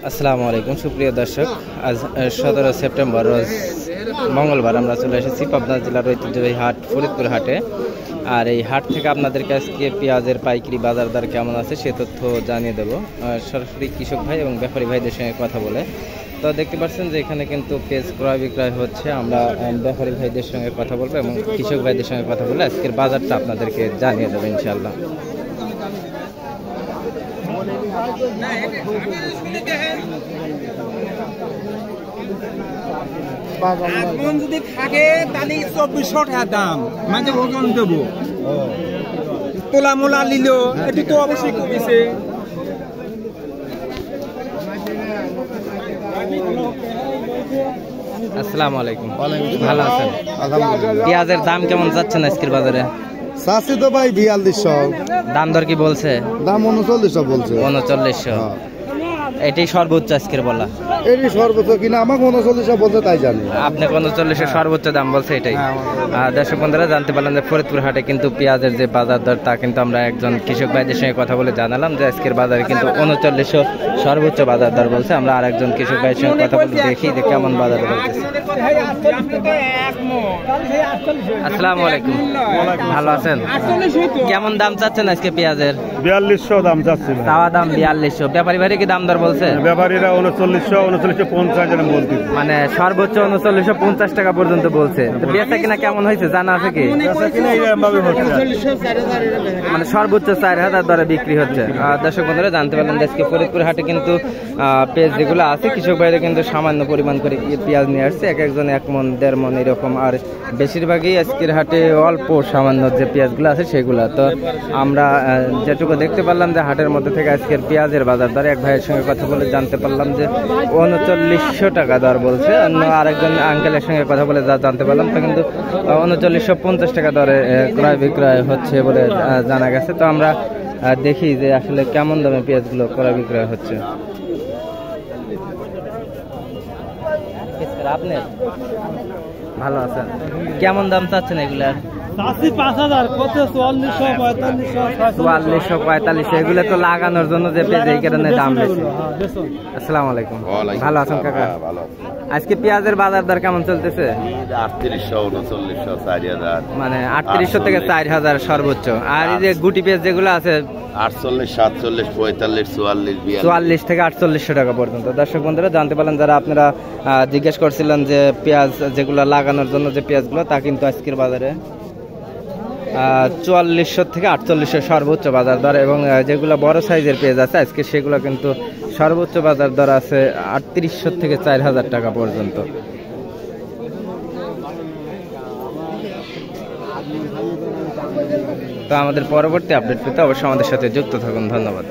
আসসালামু আলাইকুম সুপ্রিয় দর্শক, আজ 17 সেপ্টেম্বর রোজ মঙ্গলবার আমরা চলে এসেছি পাবনা জেলার ঐতিহ্যবাহী হাট ফরিদপুর হাটে। আর এই হাট থেকে আপনাদেরকে আজকে পেঁয়াজের পাইকারি বাজার দর কেমন আছে সে তথ্য জানিয়ে দেবো সরাসরি কৃষক ভাই এবং ব্যাপারী ভাইদের সঙ্গে কথা বলে। তো দেখতে পাচ্ছেন যে এখানে কিন্তু পেঁয়াজ ক্রয় বিক্রয় হচ্ছে। আমরা ব্যাপারী ভাইদের সঙ্গে কথা বলবো এবং কৃষক ভাইদের সঙ্গে কথা বলে আজকের বাজারটা আপনাদেরকে জানিয়ে দেবো ইনশাআল্লাহ। যদি থাকে তাহলে 2400 টাকা দাম, মানে ওজন দেবো। তোলা মোলা নিল এটি তো অবশ্যই কমেছে। আসসালামু আলাইকুম, ভালো আছেন? পেঁয়াজের দাম কেমন যাচ্ছে না আজকের বাজারে? চাষি তো ভাই 4200, দাম দর কি বলছে? দাম 3900 বলছে। 3900 এটাই সর্বোচ্চ আজকের বলা? এটি সর্বোচ্চ কিনা আমাকে 3900 বলছে, তাই জানি। আপনি 3900 সর্বোচ্চ দাম বলছে এটাই। দর্শক বন্ধুরা জানতে পারলাম যে ফরিদপুর হাটে কিন্তু পেঁয়াজের যে বাজার দর তা কিন্তু আমরা একজন কৃষক ভাইদের সঙ্গে কথা বলে জানালাম যে আজকের বাজারে কিন্তু 3900 সর্বোচ্চ বাজার দর বলছে। আমরা আরেকজন কৃষক ভাইয়ের সঙ্গে কথা বলে দেখি যে কেমন বাজার বলতেছে। আসসালামু আলাইকুম, ভালো আছেন? কেমন দাম চাচ্ছেন আজকে পেঁয়াজের? 4200 দাম যাচ্ছে। তাওয়া দাম 4200। ব্যাপারী ভাই কি দাম দর বলছে? ব্যাপারীরা 3900 3950 এরকম বলছে। মানে সর্বোচ্চ 3950 টাকা পর্যন্ত বলছে। তো বেচা কিনা কেমন হয়েছে জানা আছে কি? মানে সর্বোচ্চ 4000 দরে বিক্রি হচ্ছে। দর্শক বন্ধুরা জানতে পারলেন আজকে ফরিদপুর হাটে কিন্তু পেঁয়াজ যেগুলো আছে কৃষক ভাইরা কিন্তু সামান্য পরিমাণ করে পেঁয়াজ নিয়ে আসছে, এক একজন 1 মণ 1.5 মণ এরকম। আর বেশিরভাগই আজকের হাটে অল্প সামান্য যে পেঁয়াজগুলো আছে সেগুলো। তো আমরা যেটুকু দেখতে পারলাম যে হাটের মধ্যে থেকে আজকের পেঁয়াজের বাজার দর এক ভাইয়ের সঙ্গে কথা বলে জানতে পারলাম যে 3900 টাকা দর বলছে। অন্য আরেকজন আঙ্কেলের সঙ্গে কথা বলে যা জানতে পারলাম তা কিন্তু 3950 টাকা দরে ক্রয় বিক্রয় হচ্ছে বলে জানা গেছে। তো আমরা দেখি যে আসলে কেমন দামে পেঁয়াজগুলো ক্রয় বিক্রয় হচ্ছে। আপনি ভালো আছেন? কেমন দাম চাচ্ছেন এগুলার? 4445 এগুলো তো লাগানোর জন্য যে পেঁয়াজ এই কারণে দাম বেশি। আসসালামু আলাইকুম, ভালো আছেন কাকা? আজকে পেঁয়াজের বাজার দর কেমন চলতেছে? 3800 3900 4000, মানে 3800 থেকে 4000 সর্বোচ্চ। আর এই যে গুটি পেঁয়াজ যেগুলো আছে 48 47 45 44 44 থেকে 4800 টাকা পর্যন্ত। দর্শক বন্ধুরা জানতে পারলেন যারা আপনারা জিজ্ঞেস করছিলেন যে পেঁয়াজ যেগুলো লাগানোর জন্য যে পেঁয়াজগুলো তা কিন্তু আজকের বাজারে 4400 থেকে 4800 সর্বোচ্চ বাজার দর। এবং যেগুলো বড় সাইজের পেঁয়াজ আছে আজকে সেগুলো কিন্তু সর্বোচ্চ বাজার দর আছে 3800 থেকে 4000 টাকা পর্যন্ত। তো আমাদের পরবর্তী আপডেট পেতে অবশ্যই আমাদের সাথে যুক্ত থাকুন। ধন্যবাদ।